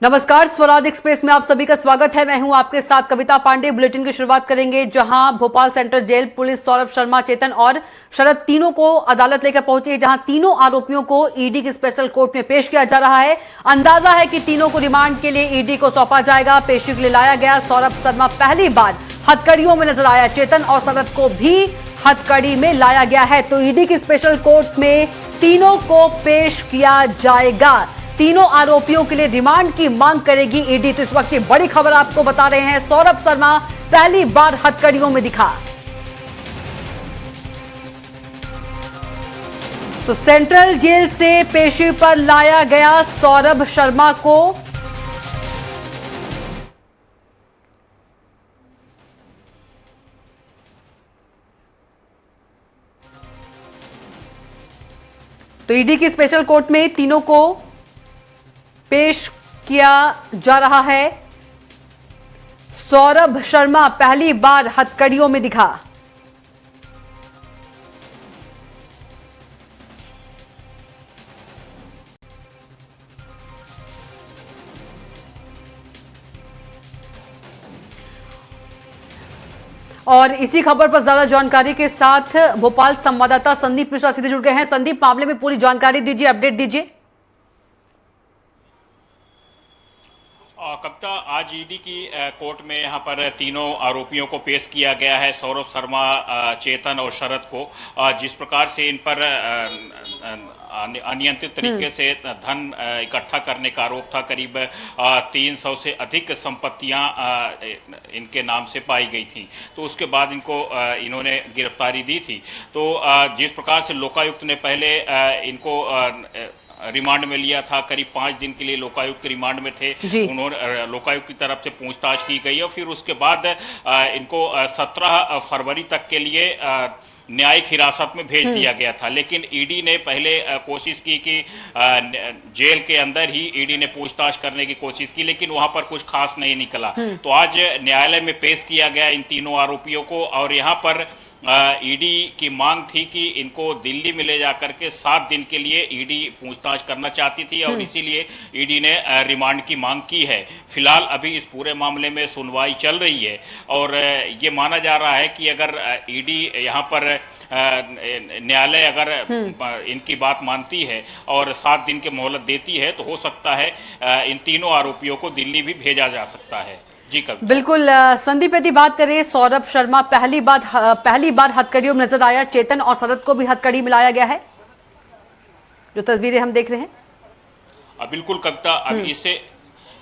नमस्कार, स्वराज एक्सप्रेस में आप सभी का स्वागत है। मैं हूं आपके साथ कविता पांडे। बुलेटिन की शुरुआत करेंगे जहां Bhopal central jail police Saurabh Sharma, Chetan और शरद तीनों को अदालत लेकर पहुंची है, जहां तीनों आरोपियों को ईडी की स्पेशल कोर्ट में पेश किया जा रहा है। अंदाजा है कि तीनों को रिमांड के लिए ईडी को सौंपा जाएगा। पेशी के लिए लाया गया सौरभ शर्मा पहली बार हथकड़ियों में नजर आया। चेतन और शरद को भी हथकड़ी में लाया गया है। तो ईडी की स्पेशल कोर्ट में तीनों को पेश किया जाएगा। तीनों आरोपियों के लिए रिमांड की मांग करेगी ईडी। तो इस वक्त की बड़ी खबर आपको बता रहे हैं, सौरभ शर्मा पहली बार हथकड़ियों में दिखा। तो सेंट्रल जेल से पेशी पर लाया गया सौरभ शर्मा को। तो ईडी की स्पेशल कोर्ट में तीनों को पेश किया जा रहा है। सौरभ शर्मा पहली बार हथकड़ियों में दिखा। और इसी खबर पर ज्यादा जानकारी के साथ भोपाल संवाददाता संदीप मिश्रा सीधे जुड़ गए हैं। संदीप, मामले में पूरी जानकारी दीजिए, अपडेट दीजिए। कविता, आज ईडी की कोर्ट में यहाँ पर तीनों आरोपियों को पेश किया गया है, सौरभ शर्मा, चेतन और शरद को। जिस प्रकार से इन पर अनियंत्रित तरीके से धन इकट्ठा करने का आरोप था। करीब 300 से अधिक संपत्तियां इनके नाम से पाई गई थी। तो उसके बाद इन्होंने गिरफ्तारी दी थी। तो जिस प्रकार से लोकायुक्त ने पहले इनको रिमांड में लिया था, करीब 5 दिन के लिए लोकायुक्त रिमांड में थे। उन्होंने लोकायुक्त की तरफ से पूछताछ की गई और फिर उसके बाद इनको 17 फरवरी तक के लिए न्यायिक हिरासत में भेज दिया गया था। लेकिन ईडी ने पहले कोशिश की कि जेल के अंदर ही ईडी ने पूछताछ करने की कोशिश की, लेकिन वहां पर कुछ खास नहीं निकला। तो आज न्यायालय में पेश किया गया इन तीनों आरोपियों को। और यहां पर ईडी की मांग थी कि इनको दिल्ली में ले जाकर के 7 दिन के लिए ईडी पूछताछ करना चाहती थी और इसीलिए ईडी ने रिमांड की मांग की है। फिलहाल अभी इस पूरे मामले में सुनवाई चल रही है और ये माना जा रहा है कि अगर ईडी यहाँ पर न्यायालय अगर इनकी बात मानती है और 7 दिन की मोहलत देती है तो हो सकता है इन तीनों आरोपियों को दिल्ली भी भेजा जा सकता है। जी बिल्कुल। संदीप, यदि बात करें, सौरभ शर्मा पहली बार हथकड़ियों में नजर आया। चेतन और शरद को भी हथकड़ी में लाया गया है, जो तस्वीरें हम देख रहे हैं। बिल्कुल कविता, अब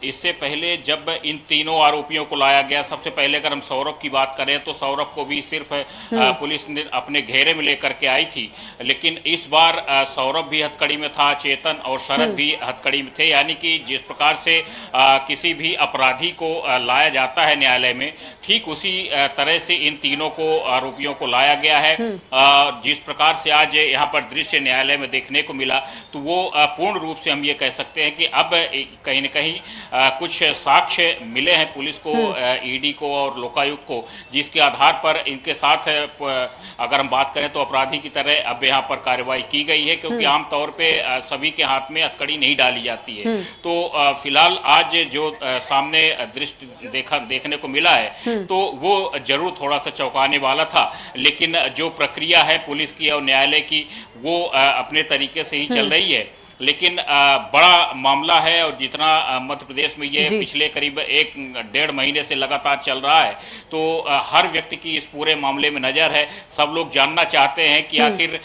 इससे पहले जब इन तीनों आरोपियों को लाया गया, सबसे पहले अगर हम सौरभ की बात करें तो सौरभ को भी सिर्फ पुलिस ने अपने घेरे में लेकर के आई थी। लेकिन इस बार सौरभ भी हथकड़ी में था, चेतन और शरद भी हथकड़ी में थे। यानी कि जिस प्रकार से किसी भी अपराधी को लाया जाता है न्यायालय में, ठीक उसी तरह से इन तीनों को आरोपियों को लाया गया है। जिस प्रकार से आज यहाँ पर दृश्य न्यायालय में देखने को मिला, तो वो पूर्ण रूप से हम ये कह सकते हैं कि अब कहीं न कहीं कुछ साक्ष्य मिले हैं पुलिस को, ईडी को और लोकायुक्त को, जिसके आधार पर इनके साथ अगर हम बात करें तो अपराधी की तरह अब यहाँ पर कार्रवाई की गई है। क्योंकि आमतौर पे सभी के हाथ में हथकड़ी नहीं डाली जाती है। तो फिलहाल आज जो सामने दृश्य देखने को मिला है तो वो जरूर थोड़ा सा चौंकाने वाला था। लेकिन जो प्रक्रिया है पुलिस की और न्यायालय की, वो अपने तरीके से ही चल रही है। लेकिन बड़ा मामला है और जितना मध्य प्रदेश में ये पिछले करीब 1-1.5 महीने से लगातार चल रहा है, तो हर व्यक्ति की इस पूरे मामले में नजर है। सब लोग जानना चाहते हैं कि आखिर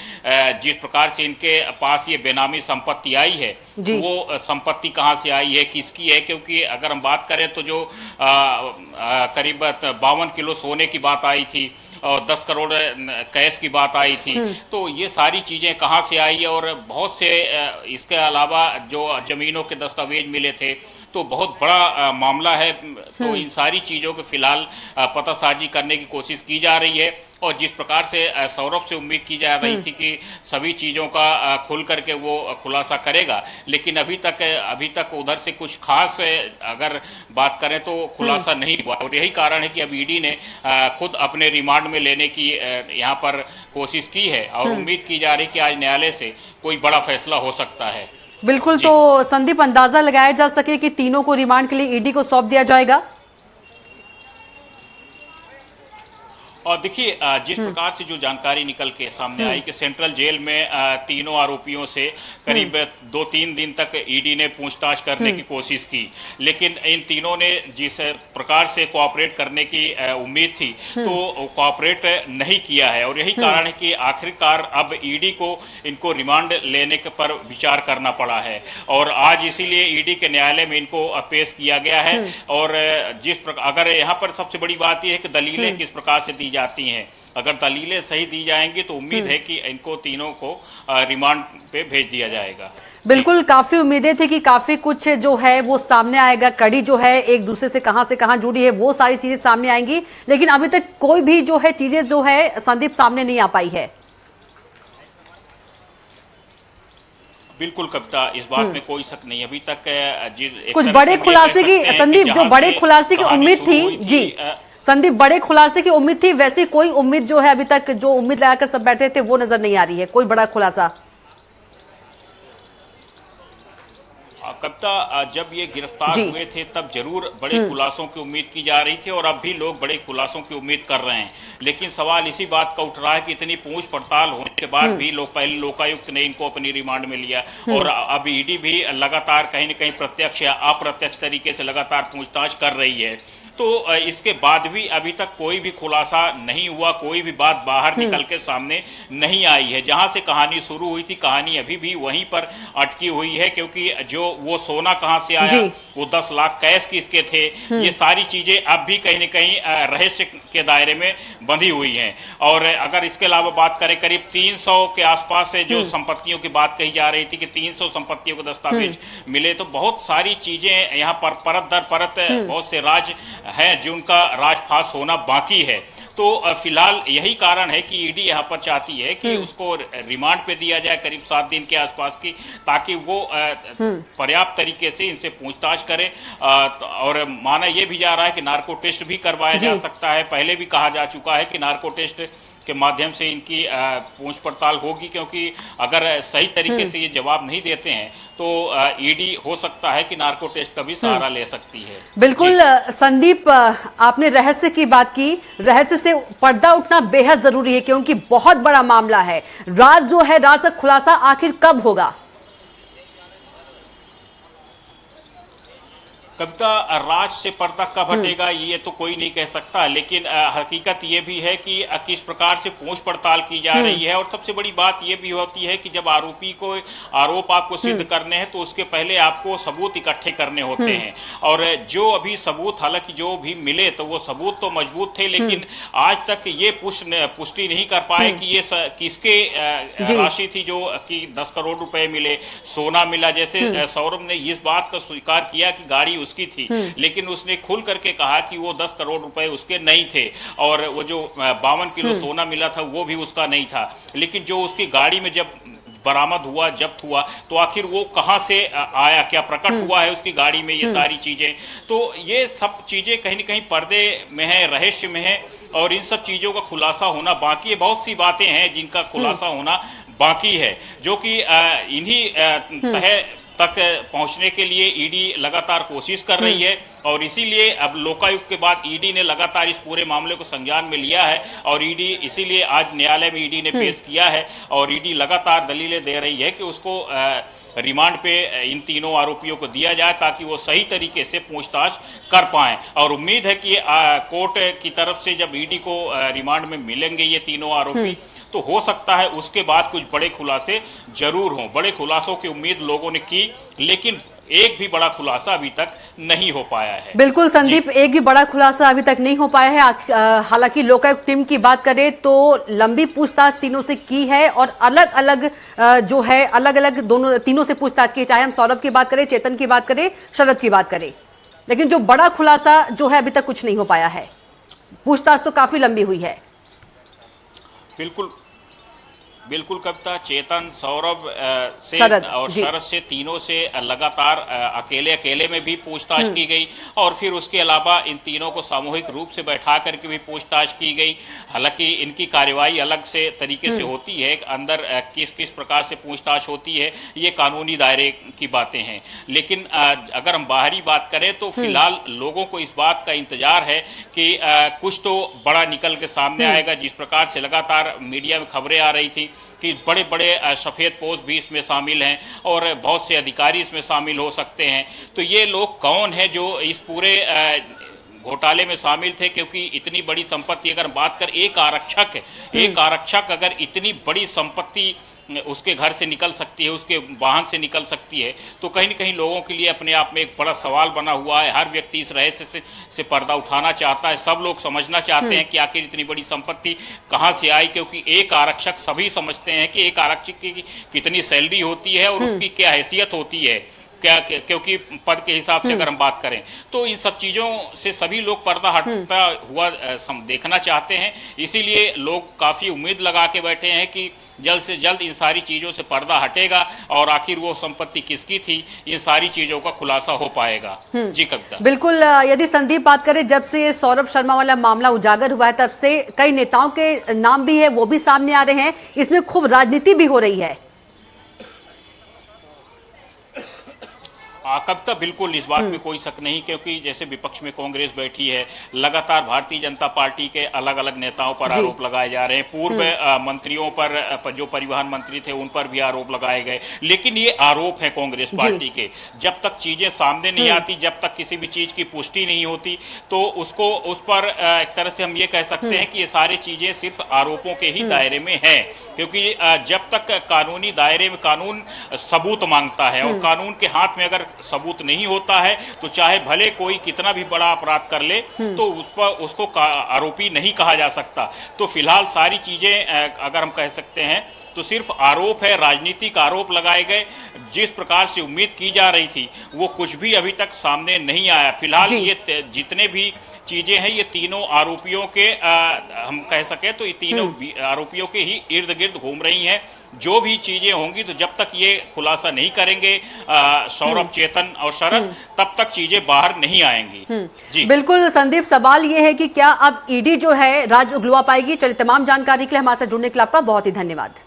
जिस प्रकार से इनके पास ये बेनामी संपत्ति आई है, तो वो संपत्ति कहाँ से आई है, किसकी है। क्योंकि अगर हम बात करें तो जो करीब 52 किलो सोने की बात आई थी और 10 करोड़ कैश की बात आई थी, तो ये सारी चीजें कहाँ से आई और बहुत से इसके अलावा जो जमीनों के दस्तावेज मिले थे, तो बहुत बड़ा मामला है। तो इन सारी चीजों के फिलहाल पतासाजी करने की कोशिश की जा रही है। और जिस प्रकार से सौरभ से उम्मीद की जा रही थी कि सभी चीजों का खुल करके वो खुलासा करेगा, लेकिन अभी तक उधर से कुछ खास अगर बात करें तो खुलासा नहीं हुआ। और यही कारण है कि अब ईडी ने खुद अपने रिमांड में लेने की यहाँ पर कोशिश की है और उम्मीद की जा रही है कि आज न्यायालय से कोई बड़ा फैसला हो सकता है। बिल्कुल। जी। तो संदीप, अंदाजा लगाया जा सके कि तीनों को रिमांड के लिए ईडी को सौंप दिया जाएगा? और देखिए, जिस प्रकार से जो जानकारी निकल के सामने आई कि सेंट्रल जेल में तीनों आरोपियों से करीब 2-3 दिन तक ईडी ने पूछताछ करने की कोशिश की, लेकिन इन तीनों ने जिस प्रकार से कोऑपरेट करने की उम्मीद थी तो कोऑपरेट नहीं किया है। और यही कारण है कि आखिरकार अब ईडी को इनको रिमांड लेने पर विचार करना पड़ा है और आज इसीलिए ईडी के न्यायालय में इनको पेश किया गया है। और जिस प्रकार अगर यहाँ पर सबसे बड़ी बात यह है कि दलीलें किस प्रकार से दी जाती हैं, अगर दलीलें सही दी जाएंगी तो उम्मीद है कि इनको तीनों को रिमांड पे भेज दिया जाएगा। बिल्कुल, काफी उम्मीदें थी कि काफी कुछ जो है वो सामने आएगा, कड़ी जो है एक दूसरे से कहां जुड़ी है वो सारी चीजें सामने आएंगी, लेकिन अभी तक कोई भी जो है चीजें जो है संदीप सामने नहीं आ पाई है। बिल्कुल कविता, इस बात में कोई शक नहीं। अभी तक कुछ बड़े खुलासे की संदीप, जो बड़े खुलासे की उम्मीद थी जी संदीप, बड़े खुलासे की उम्मीद थी, वैसी कोई उम्मीद जो है अभी तक जो उम्मीद लगाकर सब बैठे थे वो नजर नहीं आ रही है, कोई बड़ा खुलासा। कविता, जब ये गिरफ्तार हुए थे तब जरूर बड़े खुलासों की उम्मीद की जा रही थी और अब भी लोग बड़े खुलासों की उम्मीद कर रहे हैं, लेकिन सवाल इसी बात का उठ रहा है कि इतनी पूछ पड़ताल होने के बाद भी पहले लोकायुक्त ने इनको अपनी रिमांड में लिया और अब ईडी भी लगातार कहीं न कहीं प्रत्यक्ष या अप्रत्यक्ष तरीके से लगातार पूछताछ कर रही है। तो इसके बाद भी अभी तक कोई भी खुलासा नहीं हुआ, कोई भी बात बाहर निकल के सामने नहीं आई है। जहां से कहानी शुरू हुई थी, कहानी अभी भी वहीं पर अटकी हुई है, क्योंकि जो वो सोना कहां से आया, वो 10 लाख कैश किसके थे, ये सारी चीजें अब भी कहीं न कहीं रहस्य के दायरे में बंधी हुई हैं। और अगर इसके अलावा बात करें, करीब 300 के आसपास से जो संपत्तियों की बात कही जा रही थी कि 300 संपत्तियों के दस्तावेज मिले, तो बहुत सारी चीजें यहाँ पर परत दर परत बहुत से राज हैं जिनका राजफाश होना बाकी है। तो फिलहाल यही कारण है कि ईडी यहाँ पर चाहती है कि उसको रिमांड पे दिया जाए करीब 7 दिन के आसपास की, ताकि वो पर्याप्त तरीके से इनसे पूछताछ करे। और माना यह भी जा रहा है कि नार्को टेस्ट भी करवाया जा सकता है। पहले भी कहा जा चुका है कि नार्को टेस्ट के माध्यम से इनकी पूछ पड़ताल होगी, क्योंकि अगर सही तरीके से ये जवाब नहीं देते हैं तो ईडी हो सकता है कि नार्को टेस्ट का भी सहारा ले सकती है। बिल्कुल संदीप, आपने रहस्य की बात की, रहस्य से पर्दा उठना बेहद जरूरी है क्योंकि बहुत बड़ा मामला है। राज जो है, राज का खुलासा आखिर कब होगा? कविता, राज से पर्दा कब हटेगा ये तो कोई नहीं कह सकता, लेकिन हकीकत ये भी है कि किस प्रकार से पूछ पड़ताल की जा रही है। और सबसे बड़ी बात ये भी होती है कि जब आरोपी को आरोप आपको सिद्ध करने हैं तो उसके पहले आपको सबूत इकट्ठे करने होते हैं। और जो अभी सबूत हालांकि जो भी मिले तो वो सबूत तो मजबूत थे, लेकिन आज तक ये पुष्टि नहीं कर पाए कि ये किसके राशि थी जो कि 10 करोड़ रुपए मिले, सोना मिला। जैसे सौरभ ने इस बात का स्वीकार किया कि गाड़ी उसकी थी, लेकिन उसने खुल करके कहा कि वो 10 करोड़ रुपए उसके नहीं थे और वो जो 52 किलो सोना मिला था वो भी उसका नहीं था। लेकिन जो उसकी गाड़ी में जब बरामद हुआ, जब्त हुआ, तो आखिर वो कहां से आया, क्या प्रकट हुआ है उसकी गाड़ी में, ये सारी चीजें, तो ये सब चीजें कहीं न कहीं पर्दे में है, रहस्य में है और इन सब चीजों का खुलासा होना बाकी है। बहुत सी बातें हैं जिनका खुलासा होना बाकी है, जो कि इन्हीं तह तक पहुंचने के लिए ईडी लगातार कोशिश कर रही है। और इसीलिए अब लोकायुक्त के बाद ईडी ने लगातार इस पूरे मामले को संज्ञान में लिया है और ईडी इसीलिए आज न्यायालय में ईडी ने पेश किया है और ईडी लगातार दलीलें दे रही है कि उसको रिमांड पे इन तीनों आरोपियों को दिया जाए ताकि वो सही तरीके से पूछताछ कर पाएं। और उम्मीद है कि कोर्ट की तरफ से जब ईडी को रिमांड में मिलेंगे ये तीनों आरोपी, तो हो सकता है उसके बाद कुछ बड़े खुलासे जरूर हों। बड़े खुलासों की उम्मीद लोगों ने की, लेकिन एक भी बड़ा खुलासा अभी तक नहीं हो पाया है। बिल्कुल संदीप, एक भी बड़ा खुलासा अभी तक नहीं हो पाया है। हालांकि लोकायुक्त टीम की बात करें तो लंबी पूछताछ तीनों से की है और अलग अलग जो है अलग अलग दोनों तीनों से पूछताछ की, चाहे हम सौरभ की बात करें, चेतन की बात करें, शरद की बात करें, लेकिन जो बड़ा खुलासा जो है अभी तक कुछ नहीं हो पाया है। पूछताछ तो काफी लंबी हुई है। बिल्कुल बिल्कुल कविता, चेतन, सौरभ से शरद, और जी। शरद से तीनों से लगातार अकेले में भी पूछताछ की गई और फिर उसके अलावा इन तीनों को सामूहिक रूप से बैठा करके भी पूछताछ की गई। हालांकि इनकी कार्यवाही अलग से तरीके से होती है, अंदर किस किस प्रकार से पूछताछ होती है ये कानूनी दायरे की बातें हैं। लेकिन अगर हम बाहरी बात करें तो फिलहाल लोगों को इस बात का इंतजार है कि कुछ तो बड़ा निकल के सामने आएगा। जिस प्रकार से लगातार मीडिया में खबरें आ रही थी कि बड़े बड़े सफेद पोष भी इसमें शामिल हैं और बहुत से अधिकारी इसमें शामिल हो सकते हैं। तो ये लोग कौन है जो इस पूरे घोटाले में शामिल थे, क्योंकि इतनी बड़ी संपत्ति अगर बात कर एक आरक्षक अगर इतनी बड़ी संपत्ति उसके घर से निकल सकती है, उसके वाहन से निकल सकती है, तो कहीं न कहीं लोगों के लिए अपने आप में एक बड़ा सवाल बना हुआ है। हर व्यक्ति इस रहस्य से पर्दा उठाना चाहता है। सब लोग समझना चाहते हैं कि आखिर इतनी बड़ी संपत्ति कहां से आई, क्योंकि एक आरक्षक, सभी समझते हैं कि एक आरक्षक की कितनी सैलरी होती है और उसकी क्या हैसियत होती है, क्योंकि पद के हिसाब से अगर हम बात करें तो इन सब चीजों से सभी लोग पर्दा हटता हुआ देखना चाहते हैं। इसीलिए लोग काफी उम्मीद लगा के बैठे हैं कि जल्द से जल्द इन सारी चीजों से पर्दा हटेगा और आखिर वो संपत्ति किसकी थी, इन सारी चीजों का खुलासा हो पाएगा। जी कविता, बिल्कुल। यदि संदीप बात करें, जब से सौरभ शर्मा वाला मामला उजागर हुआ है तब से कई नेताओं के नाम भी है वो भी सामने आ रहे हैं, इसमें खूब राजनीति भी हो रही है। कविता, बिल्कुल इस बात में कोई शक नहीं, क्योंकि जैसे विपक्ष में कांग्रेस बैठी है, लगातार भारतीय जनता पार्टी के अलग अलग नेताओं पर आरोप लगाए जा रहे हैं। पूर्व मंत्रियों पर, जो परिवहन मंत्री थे, उन पर भी आरोप लगाए गए। लेकिन ये आरोप है कांग्रेस पार्टी के। जब तक चीजें सामने नहीं आती, जब तक किसी भी चीज की पुष्टि नहीं होती, तो उस पर एक तरह से हम ये कह सकते हैं कि ये सारी चीजें सिर्फ आरोपों के ही दायरे में है। क्योंकि जब तक कानूनी दायरे में कानून सबूत मांगता है और कानून के हाथ में अगर सबूत नहीं होता है तो चाहे भले कोई कितना भी बड़ा अपराध कर ले तो उसको आरोपी नहीं कहा जा सकता। तो फिलहाल सारी चीजें अगर हम कह सकते हैं तो सिर्फ आरोप है, राजनीतिक आरोप लगाए गए। जिस प्रकार से उम्मीद की जा रही थी वो कुछ भी अभी तक सामने नहीं आया। फिलहाल ये जितने भी चीजें हैं ये तीनों आरोपियों के हम कह सके तो ये तीनों आरोपियों के ही इर्द गिर्द घूम रही हैं। जो भी चीजें होंगी तो जब तक ये खुलासा नहीं करेंगे सौरभ, चेतन और शरद, तब तक चीजें बाहर नहीं आएंगी। जी बिल्कुल संदीप, सवाल ये है कि क्या अब ईडी जो है राज उगलवा पाएगी? चलिए, तमाम जानकारी के लिए हमारे साथ जुड़ने के लिए आपका बहुत ही धन्यवाद।